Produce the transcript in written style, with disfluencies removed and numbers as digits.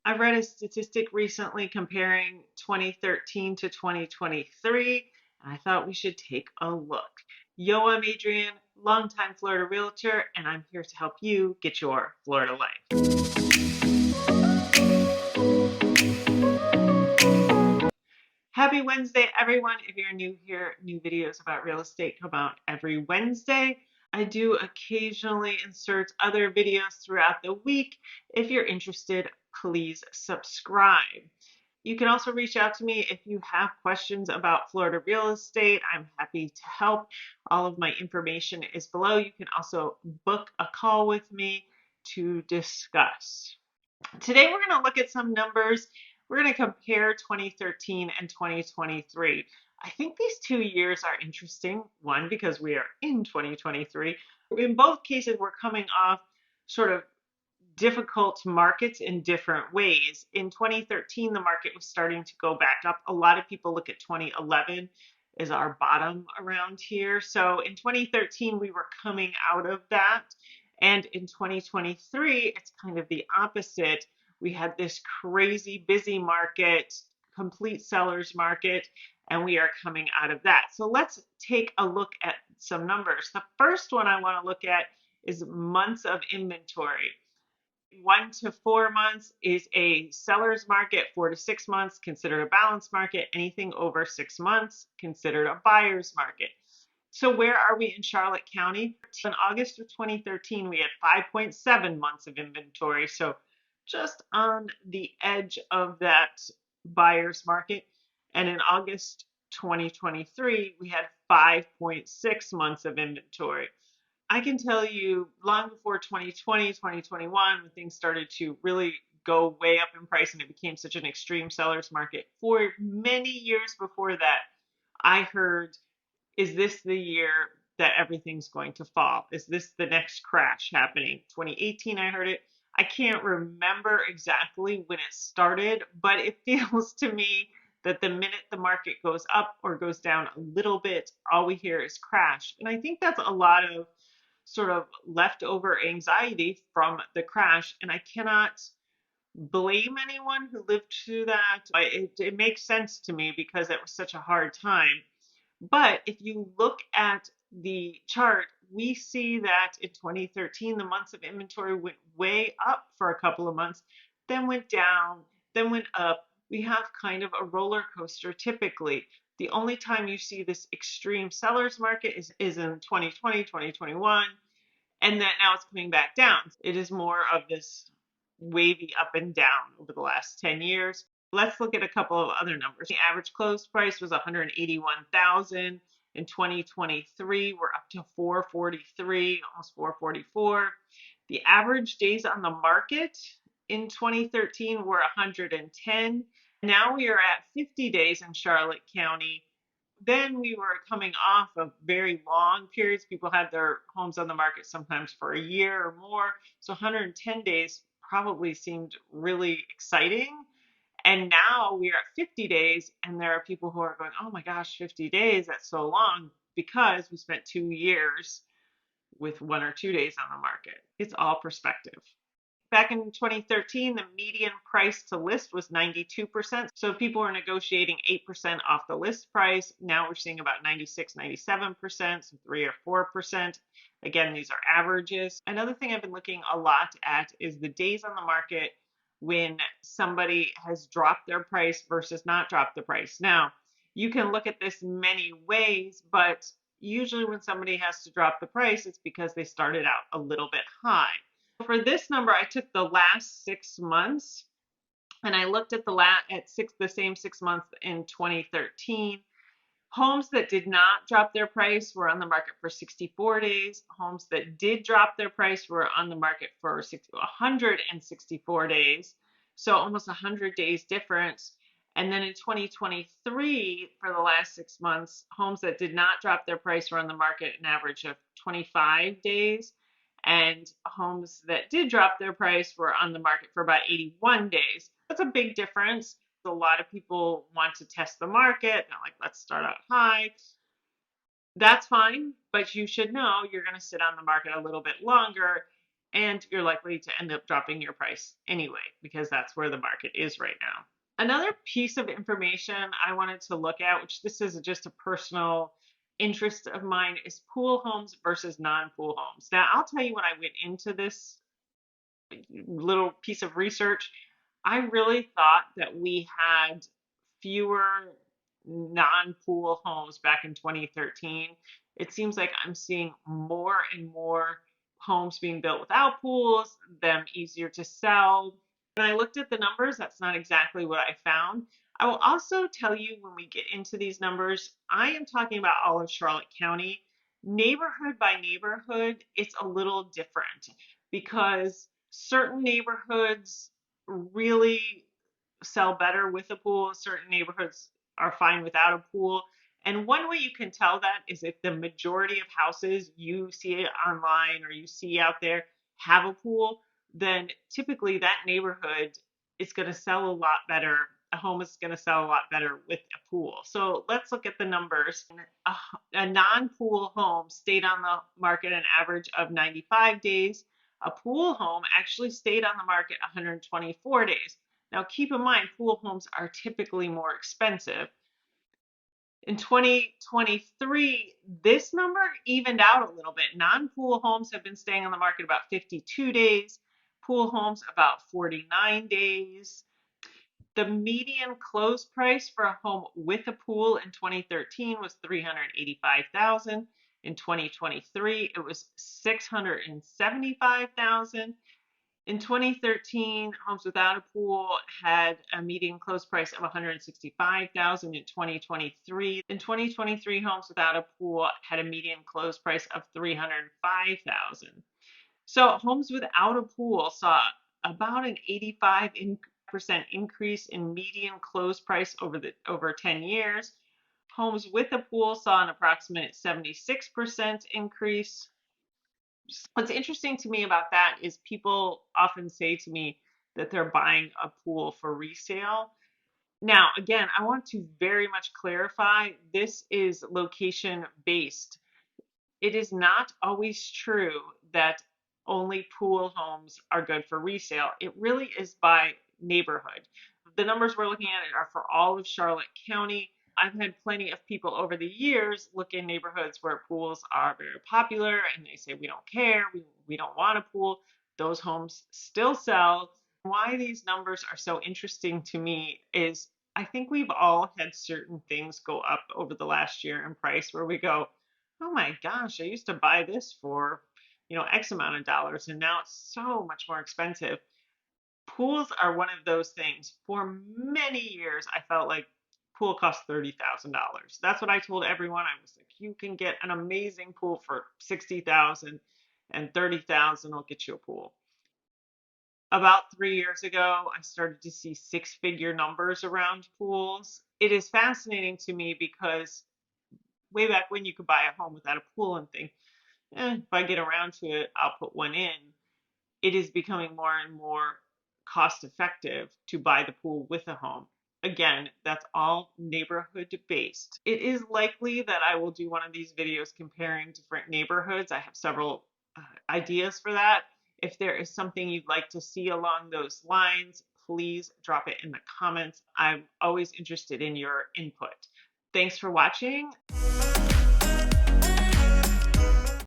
I read a statistic recently comparing 2013 to 2023, and I thought we should take a look. Yo, I'm Adrienne, longtime Florida realtor, and I'm here to help you get your Florida life. Happy Wednesday, everyone. If you're new here, new videos about real estate come out every Wednesday. I do occasionally insert other videos throughout the week. If you're interested, please subscribe. You can also reach out to me if you have questions about Florida real estate. I'm happy to help. All of my information is below. You can also book a call with me to discuss. Today, we're going to look at some numbers. We're going to compare 2013 and 2023. I think these 2 years are interesting. One, because we are in 2023. In both cases, we're coming off sort of difficult markets in different ways. In 2013, the market was starting to go back up. A lot of people look at 2011 as our bottom around here. So in 2013, we were coming out of that. And in 2023, it's kind of the opposite. We had this crazy busy market, complete seller's market, and we are coming out of that. So let's take a look at some numbers. The first one I want to look at is months of inventory. 1 to 4 months is a seller's market. 4 to 6 months considered a balanced market. Anything over 6 months considered a buyer's market. So where are we in Charlotte County? In August of 2013, we had 5.7 months of inventory. So just on the edge of that buyer's market. And in August 2023, we had 5.6 months of inventory. I can tell you long before 2020, 2021, when things started to really go way up in price and it became such an extreme seller's market, for many years before that, I heard, is this the year that everything's going to fall? Is this the next crash happening? 2018, I heard it. I can't remember exactly when it started, but it feels to me that the minute the market goes up or goes down a little bit, all we hear is crash. And I think that's a lot of sort of leftover anxiety from the crash. And I cannot blame anyone who lived through that. It makes sense to me because it was such a hard time. But if you look at the chart, we see that in 2013, the months of inventory went way up for a couple of months, then went down, then went up. We have kind of a roller coaster typically. The only time you see this extreme seller's market is in 2020, 2021, and then now it's coming back down. It is more of this wavy up and down over the last 10 years. Let's look at a couple of other numbers. The average close price was 181,000. In 2023, we're up to 443, almost 444. The average days on the market in 2013 were 110. Now we are at 50 days in Charlotte County. Then we were coming off of very long periods. People had their homes on the market sometimes for a year or more. So 110 days probably seemed really exciting. And now we are at 50 days, and there are people who are going, oh my gosh, 50 days, that's so long, because we spent 2 years with 1 or 2 days on the market. It's all perspective. Back in 2013, the median price to list was 92%. So people were negotiating 8% off the list price. Now we're seeing about 96, 97%, so 3 or 4%. Again, these are averages. Another thing I've been looking a lot at is the days on the market when somebody has dropped their price versus not dropped the price. Now, you can look at this many ways, but usually when somebody has to drop the price, it's because they started out a little bit high. For this number, I took the last 6 months and I looked at the same 6 months in 2013. Homes that did not drop their price were on the market for 64 days. Homes that did drop their price were on the market for 164 days. So almost 100 days difference. And then in 2023, for the last 6 months, homes that did not drop their price were on the market an average of 25 days. And homes that did drop their price were on the market for about 81 days. That's a big difference. A lot of people want to test the market. They're like, let's start out high. That's fine, but you should know you're going to sit on the market a little bit longer. and you're likely to end up dropping your price anyway, because that's where the market is right now. Another piece of information I wanted to look at, which this is just a personal interest of mine, is pool homes versus non-pool homes. Now, I'll tell you, when I went into this little piece of research, I really thought that we had fewer non-pool homes back in 2013. It seems like I'm seeing more and more homes being built without pools, them easier to sell. When I looked at the numbers, that's not exactly what I found. I will also tell you, when we get into these numbers, I am talking about all of Charlotte County. Neighborhood by neighborhood, it's a little different, because certain neighborhoods really sell better with a pool. Certain neighborhoods are fine without a pool. And one way you can tell that is if the majority of houses you see online or you see out there have a pool, then typically that neighborhood is going to sell a lot better. A home is going to sell a lot better with a pool. So let's look at the numbers. A non-pool home stayed on the market an average of 95 days. A pool home actually stayed on the market 124 days. Now, keep in mind, pool homes are typically more expensive. In 2023, this number evened out a little bit. Non-pool homes have been staying on the market about 52 days, pool homes about 49 days. The median close price for a home with a pool in 2013 was $385,000. In 2023, it was $675,000. In 2013, homes without a pool had a median close price of $165,000 in 2023. In 2023, homes without a pool had a median close price of $305,000. So homes without a pool saw about an 85% increase in median close price over 10 years. Homes with a pool saw an approximate 76% increase. What's interesting to me about that is people often say to me that they're buying a pool for resale. Now, again, I want to very much clarify, this is location based. It is not always true that only pool homes are good for resale. It really is by neighborhood. The numbers we're looking at are for all of Charlotte County. I've had plenty of people over the years look in neighborhoods where pools are very popular and they say, we don't care, we don't want a pool. Those homes still sell. Why these numbers are so interesting to me is I think we've all had certain things go up over the last year in price where we go, oh my gosh, I used to buy this for, X amount of dollars, and now it's so much more expensive. Pools are one of those things. For many years, I felt like pool cost $30,000. That's what I told everyone. I was like, you can get an amazing pool for $60,000, and $30,000 will get you a pool. About 3 years ago, I started to see six-figure numbers around pools. It is fascinating to me because way back when you could buy a home without a pool and think, if I get around to it, I'll put one in. It is becoming more and more cost effective to buy the pool with a home. Again, that's all neighborhood based. It is likely that I will do one of these videos comparing different neighborhoods. I have several ideas for that. If there is something you'd like to see along those lines, please drop it in the comments. I'm always interested in your input. Thanks for watching.